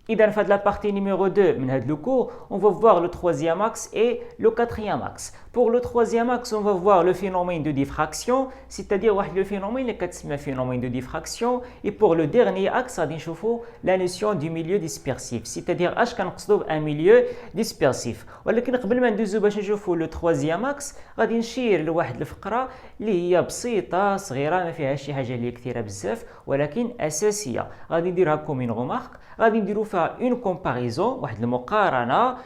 Et dans la partie numéro 2 de le cours, on va voir le troisième axe et le quatrième axe. Pour le troisième axe, on va voir le phénomène de diffraction, c'est-à-dire le phénomène de diffraction. Et pour le dernier axe, on va la notion du milieu dispersif, c'est-à-dire un milieu dispersif. ولكن قبل ما ندوزو باش نشوفوا le troisième axe غادي نشير لواحد الفقره اللي هي بسيطه صغيره ما فيهاش شي حاجه اللي كثيره بزاف ولكن اساسيه. غادي نديرها كوم اون غومارك، غادي نديرو فيها اون كومباريزون، واحد المقارنه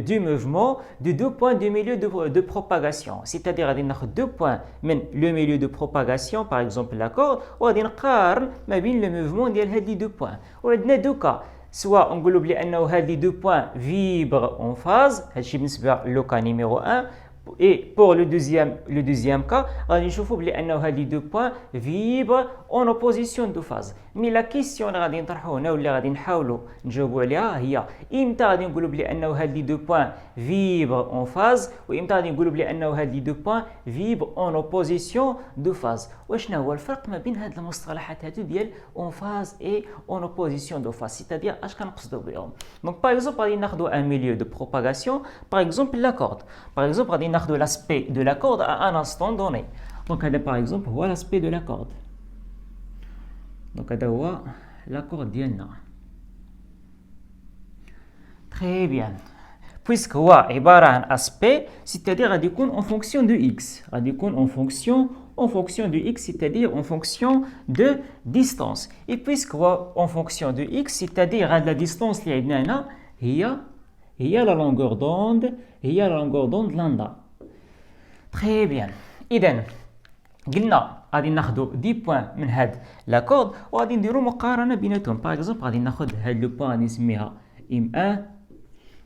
du mouvement de deux points du milieu de propagation. C'est-à-dire غادي ناخذ deux points من le milieu de propagation par exemple la corde وغادي نقارن ما بين le mouvement ديال هاد لي deux points. وعندنا دو كا، soit نقولوا بلي انه هاد لي deux points vibrent en phase، هادشي بالنسبه لو كا نيميرو 1. Et pour le deuxième cas, غادي نشوفوا بلي انه هاد لي deux points vibrent en opposition de phase. Mais la question اللي غادي نطرحوا هنا واللي غادي نحاولوا نجاوبوا عليها هي امتى غادي نقولوا بلي انه هاد لي deux points vibrent en phase وامتى غادي نقولوا بلي انه هاد لي deux points vibrent en opposition de phase. وشنو هو الفرق ما بين هاد المصطلحات هادو ديال en phase et en opposition de phase، c'est-à-dire اش كنقصدوا بهم. Donc par exemple غادي ناخذوا un milieu de propagation par exemple la corde. Par exemple غادي ناخذوا l'aspect de la corde à un instant donné. Donc هذا par exemple هو l'aspect de la corde. Donc هذا هو la corde ديالنا. Très bien. Puisque هو عبارة عن aspect, c'est-à-dire غادي يكون en fonction de x. غادي يكون en fonction de x, c'est-à-dire en fonction de distance. Et puisque هو en fonction de x, c'est-à-dire هاد la distance اللي عندنا هنا هي la longueur d'onde lambda. Très bien. إذن قلنا غادي ناخذوا 10 بوين من هاد لا كورد وغادي نديروا مقارنه بيناتهم. باغ اكزومبل غادي ناخذ هاد لو بوين غادي نسميها ام 1،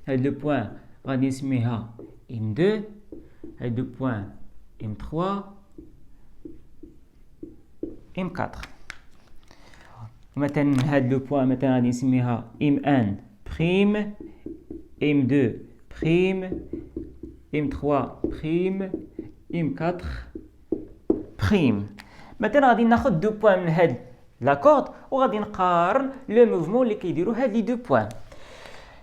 هاد لو بوين غادي نسميها ام 2، هاد لو بوين ام 3، ام 4. مثلا هاد لو بوين مثلا غادي نسميها ام 1 بريم، ام 2 بريم، ام 3 بريم، ام 4 بريم. مثلا غادي ناخذ دو بوين من هاد لا كورد وغادي نقارن لو موفمون اللي كيديروا هاد لي دو بوين.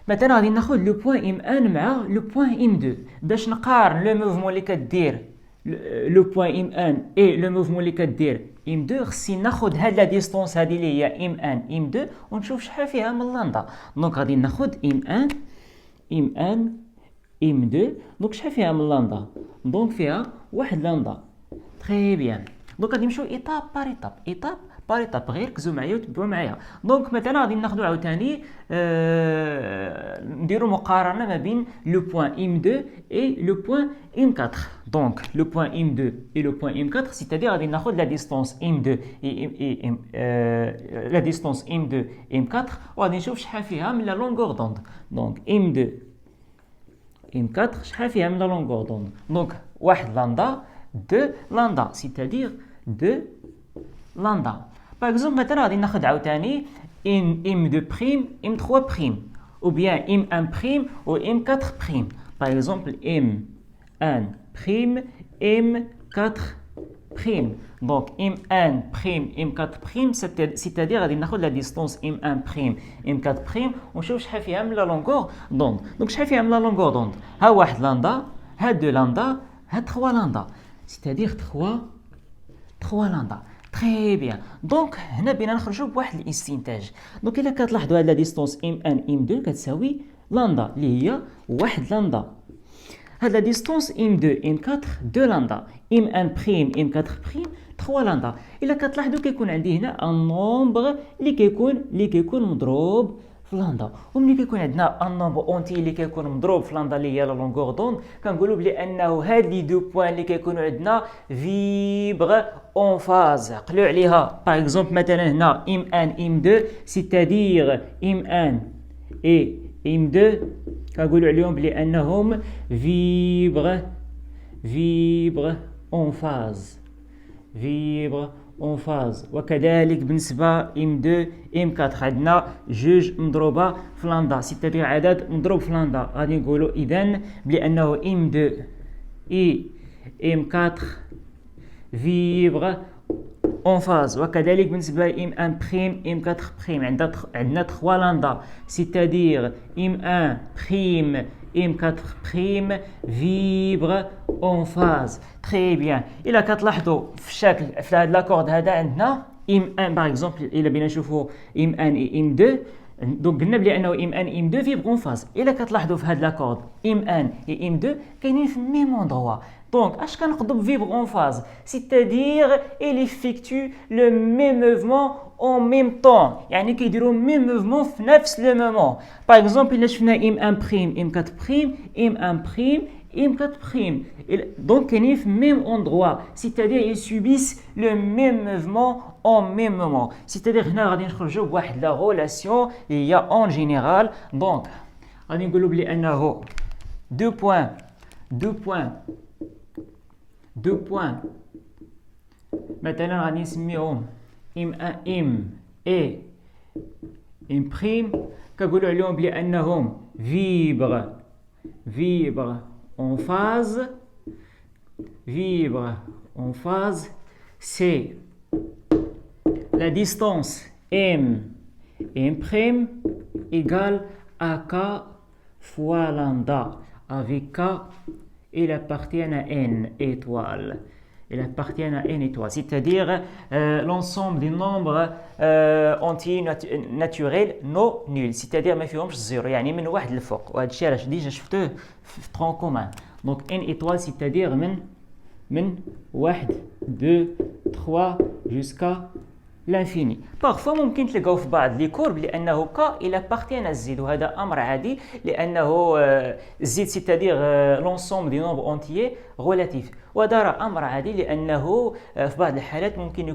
مثلا غادي ناخذ لو بوين ام 1 مع لو بوين ام 2 باش نقارن لو موفمون اللي كدير لو بوين ام 1 اي لو موفمون اللي كدير ام 2. خصني ناخذ هاد لا ديستونس هادي اللي هي ام 1 ام 2 ونشوف شحال فيها من لاندا. دونك غادي ناخذ ام 1 ام 1 ام 2. دونك شحال فيها من لاندا؟ دونك فيها واحد لاندا. تري بيان. دونك غادي نمشيو ايطاب بار ايطاب غير ركزوا معايا وتبعوا معايا. دونك مثلا غادي ناخذوا عاوتاني نديروا مقارنه ما بين لو بوين ام 2 اي لو بوين ام 4. دونك لو بوين ام 2 اي لو بوين ام 4 سيتادير غادي ناخذ لا ديستونس ام 2 اي لا ديستونس ام 2 ام 4 وغادي نشوف شحال فيها من لا لونغور دوند. دونك ام 2 ام 4 شحال فيها من لا لونغور دوند؟ دونك واحد لاندا 2 لاندا c'est-à-dire 2 لاندا. باغ اكزومبل مثلا غادي ناخذ عاوتاني ام 2 بريم ام 3 بريم او بيان ام 1 بريم و ام 4 بريم. باغ اكزومبل ام 1 بريم ام 4 بريم. دونك ام 1 بريم ام 4 بريم c'est-à-dire غادي ناخذ لا ديستونس ام 1 بريم ام 4 بريم ونشوف شحال فيها من لا لونغور دوند. دونك شحال فيها من لا لونغور دوند؟ ها واحد لاندا، ها 2 لاندا، ها 3 لاندا c'est-à-dire 3 لاندا. تري بيان. دونك هنا بينا نخرجوا بواحد الاستنتاج. دونك الا كتلاحظوا هاد لا ديستونس ام 1 ام 2 كتساوي لاندا اللي هي واحد لاندا. هاد لا ديستونس ام 2 ام 4 2 لاندا، ام 1 بريم ام 4 بريم 3 لاندا. الا كتلاحظوا كيكون عندي هنا ان نومبر اللي كيكون مضروب في لاندا. وملي كيكون عندنا ان نومبر اونتي اللي كيكون مضروب في لاندا اللي هي لا لونغور دوند كنقولوا بلي انه هاد لي دو بوين اللي كيكونوا عندنا فيبر اون فاز. قلوا عليها باغ اكزومبل مثلا هنا ام 1 ام 2 c'est-à-dire ام 1 اي ام 2 كنقولوا عليهم بلي انهم فيبر اون فاز اون فاز. وكذلك بالنسبه ام 2 ام 4 عندنا جوج مضروبه في لاندا c'est-à-dire عدد مضروب في لاندا. غادي نقولوا اذا بلي انه ام 2 اي ام 4 فيبر en phase. وكذلك بالنسبة M1 prime, M4 prime عندنا 3 lambda, c'est-à-dire M1 prime, M4 prime vibre en phase. Très bien. إلا كتلاحظوا في الشكل في هذا لاكورد هذا عندنا M1 par exemple إلا بينا نشوفوا M1 et M2. دونك قلنا بلي انه M1 et M2 vibrent en phase. إلا كتلاحظوا في هذا لاكورد M1 et M2 كاينين في الميم اندروا. Donc, اش كنقصدوا vibre en phase, c'est-à-dire il effectue le même mouvement en même temps. يعني كيديروا même mouvement في نفس le moment. Par exemple, إلا شفنا M1 prime, M4 prime, M1 prime, M4 prime. Donc, كاينين في même endroit, c'est-à-dire ils subissent le même mouvement en même moment. C'est-à-dire هنا غادي نخرجوا بواحد la relation اللي هي en général. Donc, غادي نقولوا بلي انه deux points مثلا غادي نسميهم M1 M et M prime كنقولوا عليهم بلي انهم vibre en phase c'est la distance M prime égale à K fois lambda avec K il appartient à n étoiles. C'est-à-dire l'ensemble des nombres entiers naturels non nuls. C'est-à-dire ما فيهمش الزيرو يعني من واحد للفوق. وهذا الشيء راه ديجا شفتوه في tronc commun. Donc n étoiles c'est-à-dire من 1 2 3 jusqu'à l'infini. Parfois ممكن تلقاو في بعض لي كورب لانه ك il appartient à z وهذا امر عادي لانه z c'est-à-dire l'ensemble des nombres entiers relatifs. وهذا راه امر عادي لانه في بعض الحالات ممكن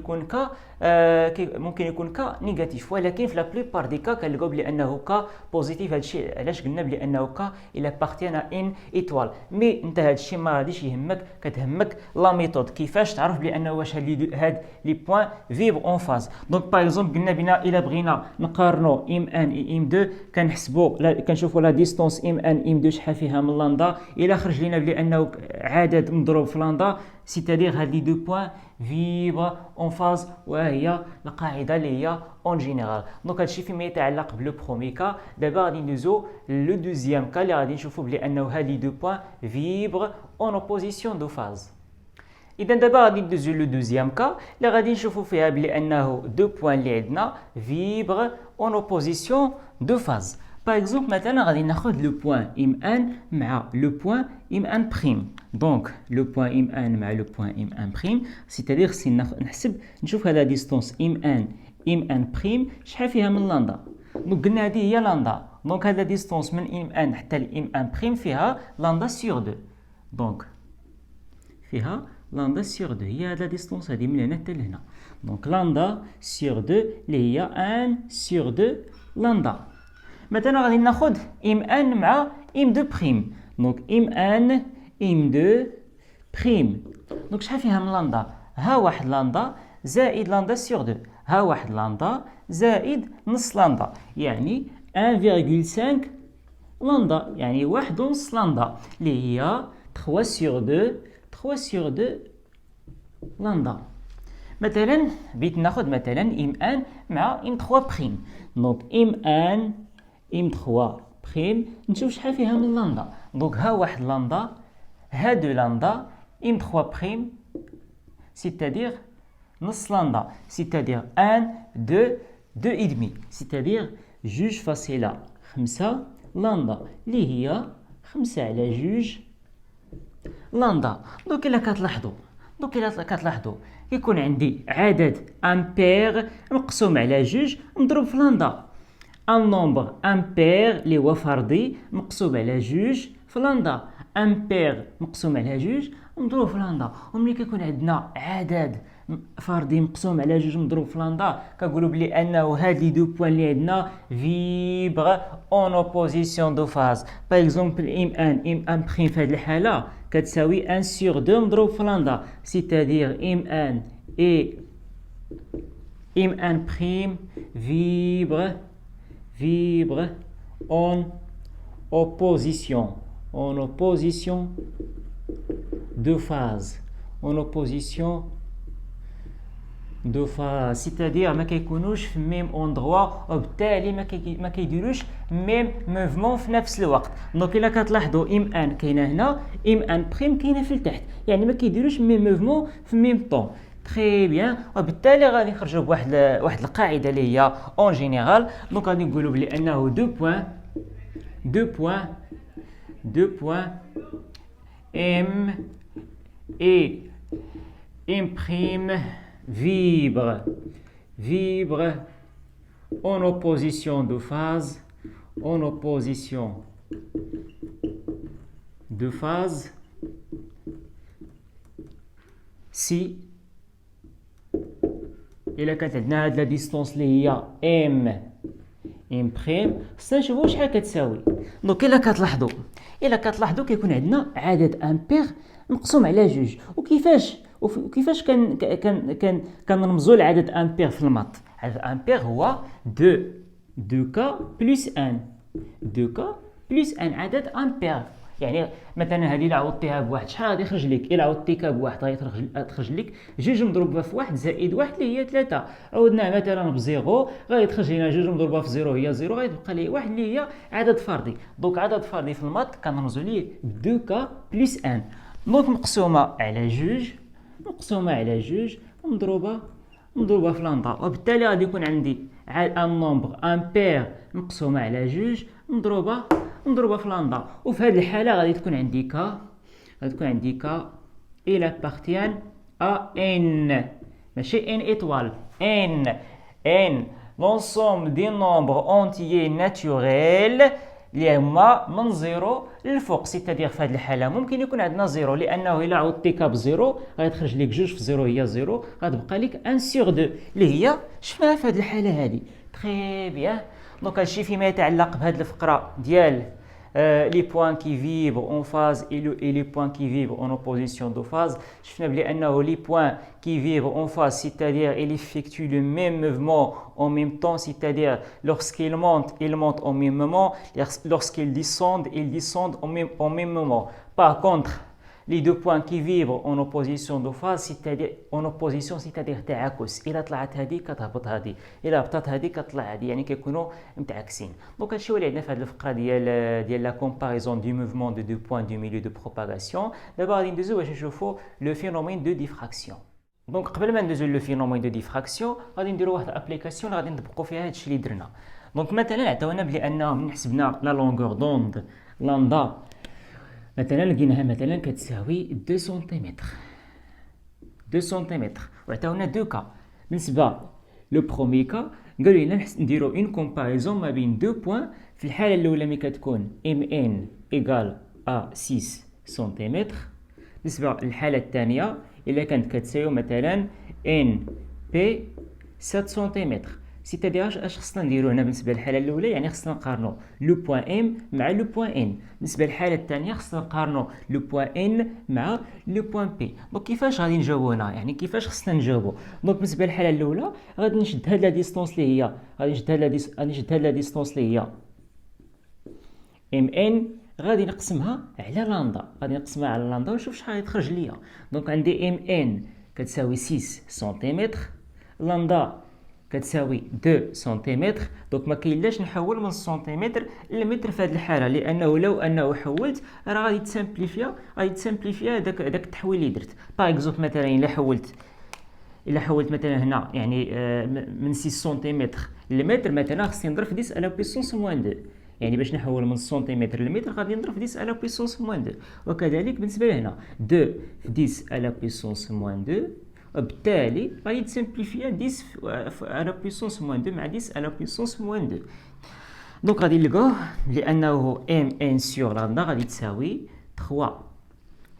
يكون ك نيجاتيف ولكن في لا بلوبار دي كا كنلقاو بلي انه ك بوزيتيف. هذا الشيء علاش قلنا بلي انه ك il appartient à n étoile. مي انت هذا الشيء ما غاديش يهمك, كتهمك لا ميثود كيفاش تعرف بلي انه واش هاد لي بوين فيبر اون فاز. دونك باغ اكزومبل قلنا بنا الا بغينا نقارنوا M1 et M2 كنشوفوا لا ديستونس M1 M2 شحال فيها من لاندا. الا خرج لنا بلي انه عدد مضروب في لاندا c'est-à-dire هاد لي دو بوين فيبر اون فاز وهي القاعده اللي هي اون جينيرال. دونك هادشي فيما يتعلق بلو برومي كا. دابا غادي ندوزو لو دوزيام كا اللي غادي نشوفوا بلي انه هاد لي دو بوين فيبر اون اوبوزيسيون دو فاز. اذا دابا غادي ندوزو لو دوزيام كا اللي غادي نشوفوا فيها بلي انه دو بوين اللي عندنا فيبر اون اوبوزيسيون دو فاز. باغ اكزومبل مثلا غادي ناخذ لو بوين M1 مع لو بوين M1 بريم. دونك لو بوين M1 مع لو بوين M1 بريم c'est-à-dire سي نحسب نشوف هذا ديستونس M1 بريم شحال فيها من لاندا. دونك قلنا هذه هي لاندا. دونك هذا ديستونس من M1 حتى ل M1 بريم فيها لاندا سور 2. دونك فيها لاندا سور 2 هي هذا ديستونس هذه من هنا حتى لهنا. دونك لاندا سور 2 اللي هي 1 سور 2 لاندا. مثلا غادي ناخذ M1 مع M2 بريم. دونك M1 M2 بريم. دونك شحال فيها من لاندا؟ ها واحد لاندا زائد لاندا سور 2. ها واحد لاندا زائد نص لاندا يعني 1,5 لاندا يعني 1.5 لاندا اللي هي 3 سور 2 لاندا. مثلا بغيت ناخذ مثلا M1 مع M3 بريم. دونك M1 M3 بريم نشوف شحال فيها من لاندا. دونك ها واحد لاندا ها دو لاندا M3 بريم c'est-à-dire نص لاندا c'est-à-dire 1 2 et demi c'est-à-dire جوج فاصلة 5 لاندا اللي هي 5 على 2 لاندا. دونك إلا كتلاحظوا كيكون عندي عدد امبير مقسوم على 2 مضروب في لاندا. ان نومبر امبير اللي هو فردي مقسوم على 2 في لاندا. امبير مقسوم على 2 مضروب في لاندا. وملي كيكون عندنا عدد فردي مقسوم على 2 مضروب في لاندا كنقولوا بلي انه هاد لي دو بوين اللي عندنا فيبر اون اوبوزيسيون دو فاز. باغ اكزومبل M1 بريم في هاد الحاله كتساوي 1 سور 2 مضروب في لاندا c'est-à-dire M1 et M1 prime vibre en opposition de phase. En opposition دو فاز سيتادير ما كيكونوش في ميم اندروا وبالتالي ما كيديروش ميم موفمون في نفس الوقت. دونك الا كتلاحظوا ام ان كاينه هنا، ام ان بريم كاينه في التحت، يعني ما كيديروش ميم موفمون في ميم طون. تري بيان. وبالتالي غادي نخرجوا بواحد القاعده اللي هي اون جينيرال. دونك غادي نقولوا بلي انه دو بوين ام اي ام prime vibre en opposition de phase, si إلا كانت عندنا هاد لا ديستونس اللي هي ام بريم، خصنا نشوفو شحال كتساوي. دونك إلا كتلاحظوا كيكون عندنا عدد امبير مقسوم على جوج. وكيفاش كنرمزوا العدد امبير في الماط؟ عدد امبير هو 2 كا بلس 1 عدد امبير. يعني مثلا هذه الا عوضتيها بواحد شحال غادي يخرج لك؟ الا عوضتيها بواحد غادي تخرج لك 2 مضروبه في 1 زائد 1 اللي هي 3. عوضناها مثلا بزيرو غادي تخرج لنا 2 مضروبه في 0 هي 0، غادي تبقى لي 1 اللي هي عدد فردي. دونك عدد فردي في الماط كنرمزوا ليه 2 كا بلس 1. دونك مقسومه على 2 مضروبه في لندا. وبالتالي غادي يكون عندي ان نومبر امبير مقسومه على 2 مضروبه في لندا. وفي هذه الحاله غادي تكون عندي كا il appartient à n، ماشي n étoile، n l'ensemble des nombres entiers naturels اللي هما من 0 للفوق. سيتادير في هذه الحاله ممكن يكون عندنا 0، لانه الا عوضتي كا بزيرو غادي تخرج لك 2 في 0 هي 0، غتبقى لك 1 sur 2 اللي هي شفناها في هذه الحاله هذه. تري بيان. دونك هادشي فيما يتعلق بهذه الفقره ديال les points qui vibrent en phase et les points qui vibrent en opposition de phase. شفنا بلي انه les points qui vibrent en phase, c'est-à-dire ils effectuent le même mouvement en même temps, c'est-à-dire lorsqu'ils montent au même moment, lorsqu'ils descendent au même moment. Par contre, les deux points qui vibrent en opposition de phase, c'est-à-dire تعاكس. إلا طلعت هذه كتهبط هذه، إلا هبطت هذه كتطلع هذه، يعني كيكونوا متعاكسين. دونك هادشي هو اللي عندنا في هذه الفقرة ديال لا comparaison du mouvement de deux points du milieu de propagation. دابا غادي ندوزو باش نشوفوا لو فينومين دو ديفراكسيون. دونك قبل ما ندوزو لو فينومين دو ديفراكسيون غادي نديرو واحد الابليكاسيون اللي غادي نطبقوا فيها هادشي اللي درنا. دونك مثلا عطاونا بلي انه من حسبنا لا لونغور دوند لاندا مثلا لقيناها مثلا كتساوي 2 سنتيمتر وعطاونا 2 كا. بالنسبه لو بروميي كا قالوا لنا نديرو اون كومباريزون ما بين 2 بوين. في الحاله الاولى ملي كتكون ام ان ايكال ا 6 سنتيمتر، بالنسبه للحاله الثانيه الا كانت كتساوي مثلا ان بي 7 سنتيمتر. سيتادير اش خصنا نديرو هنا بالنسبه للحاله الاولى؟ يعني خصنا نقارنوا لو بوين ام مع لو بوين ان. بالنسبه للحاله الثانيه خصنا نقارنوا لو بوين ان مع لو بوين بي. دونك كيفاش غادي نجاوبوا هنا؟ يعني كيفاش خصنا نجاوبوا؟ دونك بالنسبه للحاله الاولى غادي نشد هاد لا ديستونس اللي هي ام ان، غادي نقسمها على لندا، ونشوف شحال غادي تخرج ليا. دونك عندي ام ان كتساوي 6 سنتيمتر، لندا كتساوي 2 سنتيمتر. دونك ما كاينلاش نحول من السنتيمتر للمتر في هذه الحاله، لانه لو انه حولت راه غادي تسامبليفيا داك التحويل اللي درت. باغ اكزومبل مثلا الا حولت مثلا هنا يعني من 6 سنتيمتر للمتر، مثلا خصني نضرب في 10 على بويسونس موان 2. يعني باش نحول من السنتيمتر للمتر غادي نضرب في 10 على بويسونس موان 2. وكذلك بالنسبه لهنا 2 في 10 على بويسونس موان 2، وبالتالي غادي تسامبليفيا 10 على بويسونس موان 2 مع 10 على بويسونس موان 2. دونك غادي نلقاوه لانه ام ان سور لندا غادي تساوي 3.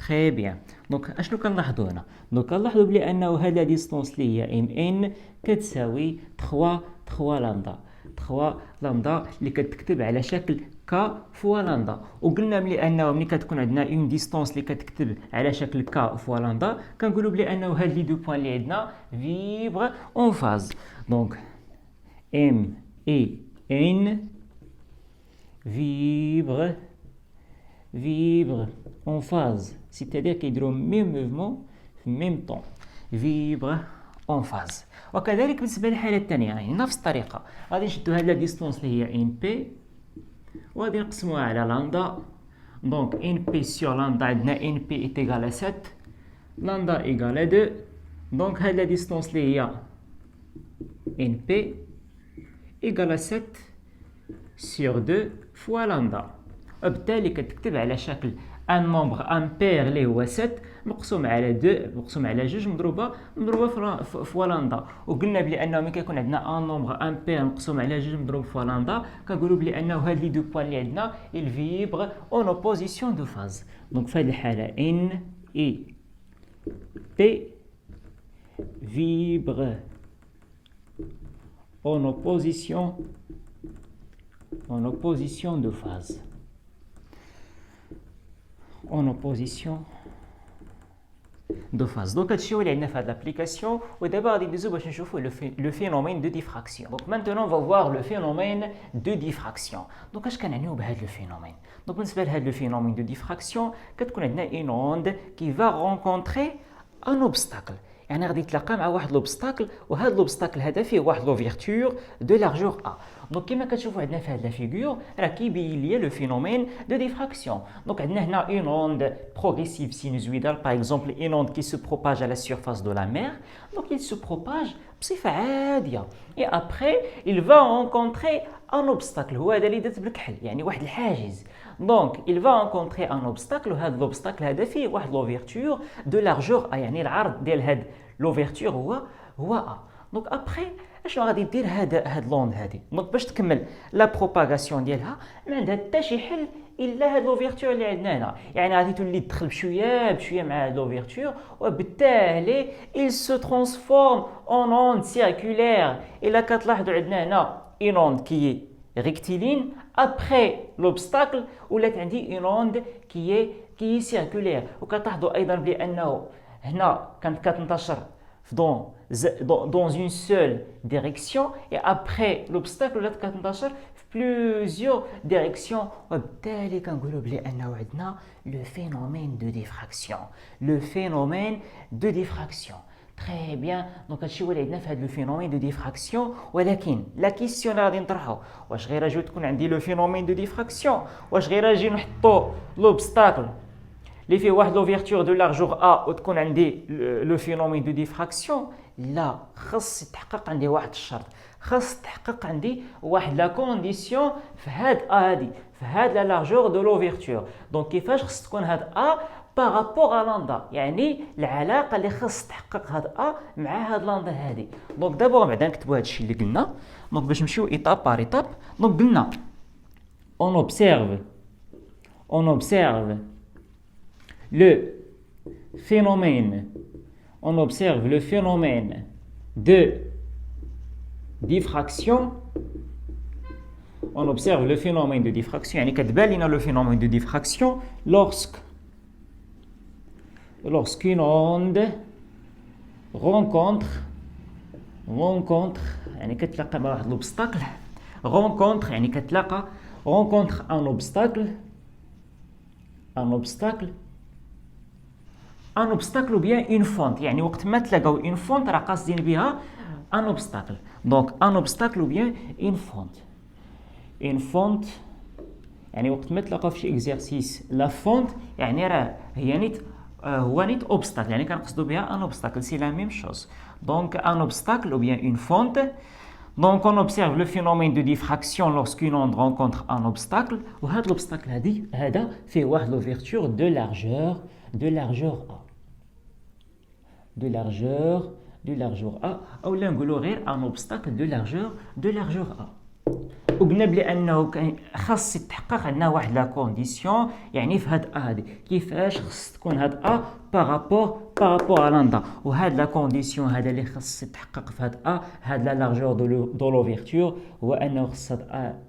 تري بيان. دونك اشنو كنلاحظوا هنا؟ دونك كنلاحظوا بلي انه هاد لا ديستونس اللي هي ام ان كتساوي 3 لندا اللي كتكتب على شكل كا فوا لندا. وقلنا بلي انه ملي كتكون عندنا اون ديستونس اللي كتكتب على شكل كا فوا لندا كنقولوا بلي انه هاد لي دو بوين اللي عندنا فيبر اون فاز. دونك ام اي ان vibre en phase, c'est-à-dire qu'ils ont même mouvement, même temps. Vibre اون فاز. وكذلك بالنسبه للحاله الثانيه يعني نفس الطريقه، غادي نشدو هاد لا ديستونس اللي هي ان بي وغادي نقسموها على لامدا. دونك ان بي سور لامدا عندنا ان بي ايت ايغال ا 7 لامدا ايغال ا 2. دونك هاد لا ديستونس اللي هي ان بي ايغال ا 7 sur 2 fois lambda. وبالتالي كتكتب على شكل ان نومبر امبير اللي هو 7 مقسوم على 2 مقسوم على 2 مضروبه فوا لامدا. وقلنا بلي ملي كيكون عندنا ان نومبر امبير مقسوم على 2 مضروب فوا لامدا كنقولوا بلي هاد لي دو بوين اللي عندنا il vibre en opposition de phase. دونك في هذه الحاله ان اي بي vibre en opposition de phase. En opposition de phase. Donc هادشي هو اللي عندنا في هاد l'application. ودابا غادي ندوزو باش نشوفو le phénomène de diffraction. Donc maintenant on va voir le phénomène de diffraction. Donc اش كنعنيو بهاد le phénomène؟ Donc بالنسبه لهاد le phénomène de diffraction كتكون عندنا une onde qui va rencontrer un obstacle. يعني غادي يتلاقى مع واحد لوبستاكل، وهذا لوبستاكل هذا فيه واحد لوفيرتور دو لارجور ا. دونك كما كتشوفوا عندنا في هذه لا فيغور راه كيبين ليا لو فينومين دو ديفراكسيون. دونك عندنا هنا اون اوند بروغريسيف سينوزويدال باغ اكزومبل اون اوند كي سو بروباج على سيرفاس دو لا مير. دونك il se propage بصفه عاديه اي ابري il va rencontrer un obstacle. هو هذا اللي درت بالكحل يعني واحد الحاجز. دونك il va rencontrer un obstacle وهذا لوبستاكل هذا فيه واحد لوفيرتور دو لارجور ا يعني العرض ديال هاد لوفيرتور هو ا. دونك ابري اشنو غادي دير هاد لوند هادي؟ دونك باش تكمل لا بروباغاسيون ديالها ما عندها حتى شي حل الا هاد لوفيرتور اللي عندنا هنا. يعني غادي تولي تدخل بشويه مع هاد لوفيرتور وبالتالي il se transforme en onde circulaire. الا كتلاحظوا عندنا هنا une onde qui est rectiligne après l'obstacle ولات عندي une onde qui est circulaire. وكتلاحظوا ايضا بانه هنا كانت كتنتشر dans une seule direction et après l'obstacle ولات كتنتشر في plusieurs directions. وبالتالي كنقولوا بانه عندنا le phénomène de diffraction. Le phénomène de diffraction. Très bien. Donc هادشي هو اللي عندنا في هذا لو فينومين دو ديفراكسيون. ولكن لا كيسيون اللي غادي نطرحو واش غير اجي تكون عندي لو فينومين دو ديفراكسيون واش غير اجي نحطو لوبستاكل اللي فيه واحد لوفيرتور دو لارجور ا وتكون عندي لو فينومين دو ديفراكسيون؟ لا، خاص يتحقق عندي واحد الشرط، خاص تحقق عندي واحد لا كونديسيون في هاد ا هادي في هاد لا لارجور دو لوفيرتور. دونك كيفاش خاص تكون هاد ا بارابور ا لاندا؟ يعني العلاقه اللي خاص تحقق هاد ا مع هاد لاندا هادي. دونك دابا بعدا نكتبوا هادشي اللي قلنا. دونك باش نمشيو ايطاب بار ايطاب. دونك قلنا on observe le phénomène de diffraction. On observe le phénomène de diffraction يعني كتبان لنا le phénomène de diffraction lorsqu'une onde rencontre يعني كتلاقى مع واحد l'obstacle. rencontre يعني كتلاقى rencontre un obstacle ou bien une fente. يعني وقت ما تلاقاو une fente راه قاصدين بها un obstacle. donc un obstacle ou bien une fente يعني وقت ما تلاقاو في شي اكزرسيس لا فونت يعني راه هي نيت هو نيت obstacle يعني كنقصدوا بها un obstacle. c'est la même chose. donc un obstacle ou bien une fente. Donc on observe le phénomène de diffraction lorsqu'une onde rencontre un obstacle. وهذا l'obstacle هذا فيه واحد l'ouverture de largeur A. de largeur A او لا نقولوا غير un obstacle de largeur A. وقلنا بلي انه خاص يتحقق عندنا واحد لا كونديسيون يعني في هاد ا هادي كيفاش خاص تكون هاد ا بارابور ا لاندا. وهاد لا كونديسيون هذا اللي خاص يتحقق في هاد ا هاد لا لارجور دو لوفيرتور هو انه خاص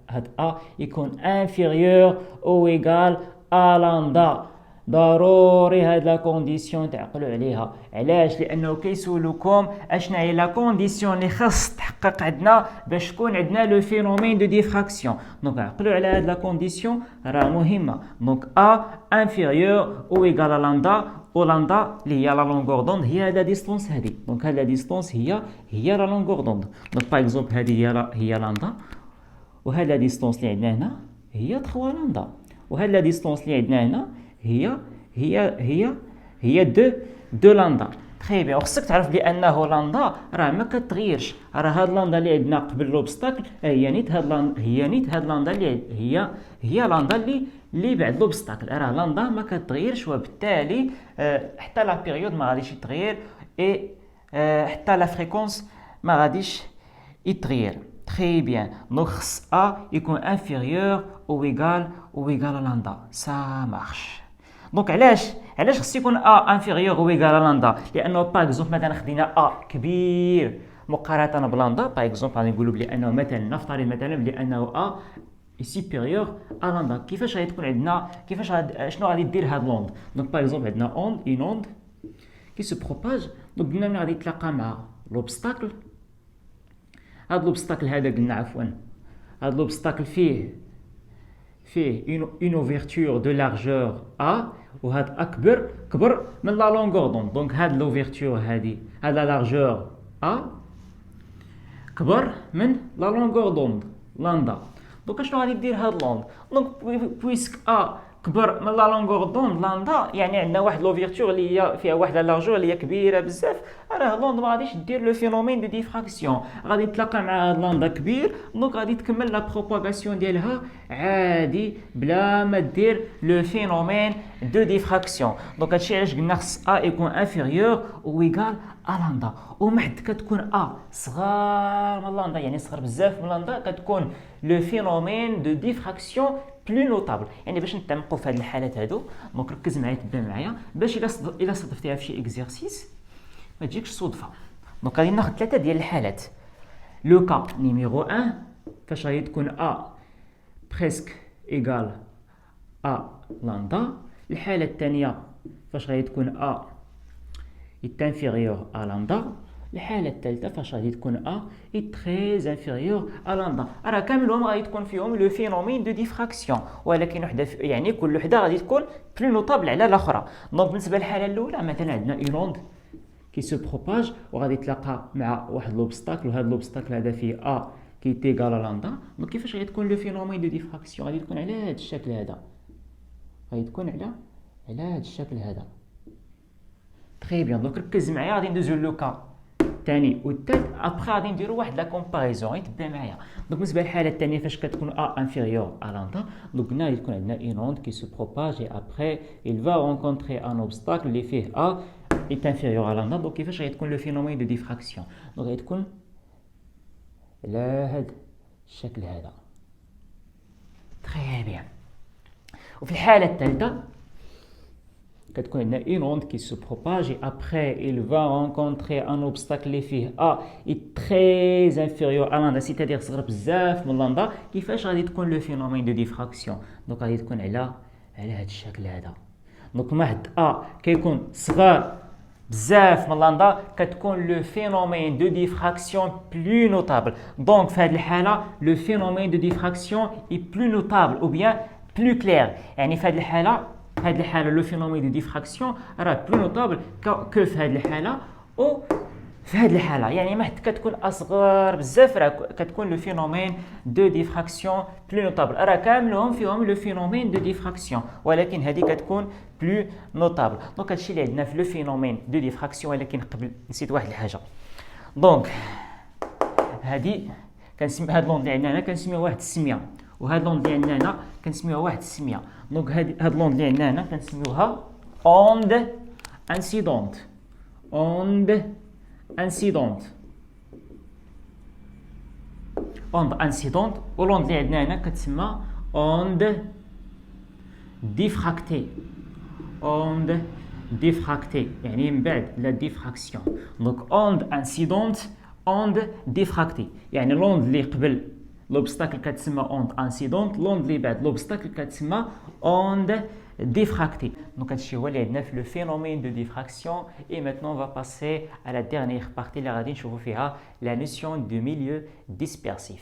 هاد ا يكون انفيريور او ايغال ا لاندا. ضروري هاد لا كونديسيون تعقلوا عليها. علاش؟ لانه كيسولوكم اشنا هي لا كونديسيون اللي خاص تحقق عندنا باش تكون عندنا لو فينومين دو ديفراكسيون. دونك عقلوا على هاد لا كونديسيون راه مهمه. دونك ا انفيريور او ايغال لامدا لامدا اللي هي لا لونغور دوند هي لا ديستونس هذه. دونك هاد لا ديستونس هي لا لونغور دوند. دونك باغ اكزومبل هذه هي لامدا، وهاد لا ديستونس اللي عندنا هنا هي 3 لامدا، وهاد لا ديستونس اللي عندنا هنا هي 2 لامدا. تري بيان. خصك تعرف بانه لامدا راه ما كتغيرش، راه هاد لامدا اللي عندنا قبل لوبستاكل هي نيت هاد لامدا اللي هي لامدا اللي بعد لوبستاكل. راه لامدا ما كتغيرش، وبالتالي حتى لا بيريود ما غاديش يتغير، اي حتى لا فريكونس ما غاديش يتغير. تري بيان. دونك خص ا يكون انفيريور او ايغال ا لامدا. سا مارش. دونك علاش خص يكون ا انفيريور او ايغال لامدا؟ لانه باغ اكزومبل مثلا خدينا ا كبير مقارنه بلامدا. باغ اكزومبل غادي نقولوا بانه مثلا نفترض مثلا بانه ا سوبيريور ا لامدا. كيفاش غادي تكون عندنا شنو غادي دير هاد لوند؟ دونك باغ اكزومبل عندنا اون اوند كي سو بروباج. دونك قلنا ملي غادي يتلاقى مع لوبستاكل، هاد لوبستاكل هذا قلنا عفوا هاد لوبستاكل فيه une ouverture de largeur A، وهاد كبر من لا لونغور دوند. دونك هاد لوفيرتور هاد لا لارجور A كبر من لا لونغور دوند لامدا. دونك شنو غادي دير هاد لوند؟ دونك بويسك A كبر من لا لونغور دوند لامدا، يعني عندنا واحد لوفيرتور اللي هي فيها واحد لا لارجور اللي هي كبيره بزاف، راه لوند ما غاديش دير لو فينومين دو ديفراكسيون، غادي تلاقى مع هاد لامدا كبير. دونك غادي تكمل لا بروباغاسيون ديالها عادي بلا ما دير لو فينومين دو ديفراكسيون. دونك هادشي علاش قلنا خص ا يكون انفيريور او ايغال ا لامدا. ومن حد كتكون ا صغار من لامدا، يعني صغر بزاف من لامدا، كتكون لو فينومين دو ديفراكسيون بلو نوتابل. يعني باش نتعمقوا في هاد الحالات هادو، دونك ركز معايا تبع معايا باش الا صدفتيها في شي اكزرسيس ما تجيكش صدفه. دونك غادي ناخذ 3 ديال الحالات. لو كا نيميرو 1 فاش غادي تكون ا بريسك ايغال ا لامدا. الحاله الثانيه فاش غادي تكون ا est inférieur à lambda. الحاله الثالثه فاش غادي تكون ا est très inférieur à lambda. راه كاملهم غادي تكون فيهم لو فينومين دو ديفراكسيون، ولكن وحده يعني كل وحده غادي تكون بلو نوتابل على الاخرى. دونك بالنسبه للحاله الاولى مثلا عندنا اون اوند كي سو بروباج وغادي تلاقى مع واحد لوبستاكل، وهذا لوبستاكل هذا فيه ا كي تيغال لامدا. دونك كيفاش غادي تكون لو فينومين دو ديفراكسيون؟ غادي تكون على هذا الشكل هذا، غادي تكون على هذا الشكل هذا. تري بيان. دونك ركز معايا، غادي ندوزو لو كا الثاني والثالث، ابخي غادي نديرو واحد لا كومباريزون. غير تبع معايا. دونك بالنسبه للحاله الثانيه فاش كتكون ا انفيريور ا لامدا، دونك هنا غادي تكون عندنا اون اوند كي سو بروباج اي ابخي il va rencontrer un obstacle اللي فيه ا est inférieur à lambda. دونك كيفاش غادي تكون لو فينومين دو ديفراكسيون؟ دونك غادي تكون على هذا الشكل هذا. تري بيان. وفي الحاله الثالثه كتكون عندنا اون اوند كي سو بروباج اي ابخي il va rencontrer un obstacle اللي فيه ا est très inférieur à lambda، سيتادير صغر بزاف من لامدا. كيفاش غادي تكون لو فينومين دو ديفراكسيون؟ دونك غادي تكون على هذا الشكل هذا. دونك مهد ا كيكون صغار بزاف من لامدا كتكون لو فينومين دو ديفراكسيون بلو نوتابل. دونك في هذه الحاله لو فينومين دو ديفراكسيون اي بلو نوتابل او بيان بلو كلير. يعني في هذه الحاله لو فينومين دو ديفراكسيون راه بلو نوتابل كو في هذه الحاله او في هذه الحاله. يعني ما حد كتكون اصغر بزاف راه كتكون لو فينومين دو ديفراكسيون بلو نوتابل. راه كاملهم فيهم لو فينومين دو ديفراكسيون، ولكن هذه كتكون بلو نوتابل. دونك هادشي اللي عندنا في لو فينومين دو ديفراكسيون. ولكن قبل نسيت واحد الحاجه. دونك هذه كنسمي هاد لوند اللي عندنا هنا كنسميوها واحد السميه، وهاد لوند اللي عندنا هنا كنسميوها واحد السميه. دونك هاد لوند اللي عندنا هنا كنسميوها اوند انسيدونت. اوند انسيدونت. اوند انسيدونت. ولوند اللي عندنا هنا كتسمى اوند ديفراكتي. اوند ديفراكتي يعني من بعد لا ديفراكسيون. دونك اوند انسيدونت اوند ديفراكتي، يعني لوند اللي قبل لوبستاكل كتسمى اوند انسيدونت، لوند اللي بعد لوبستاكل كتسمى اوند diffracté. Donc, c'est ce que le phénomène de diffraction. Et maintenant, on va passer à la dernière partie de la radine. Je vous ferai la notion de milieu dispersif.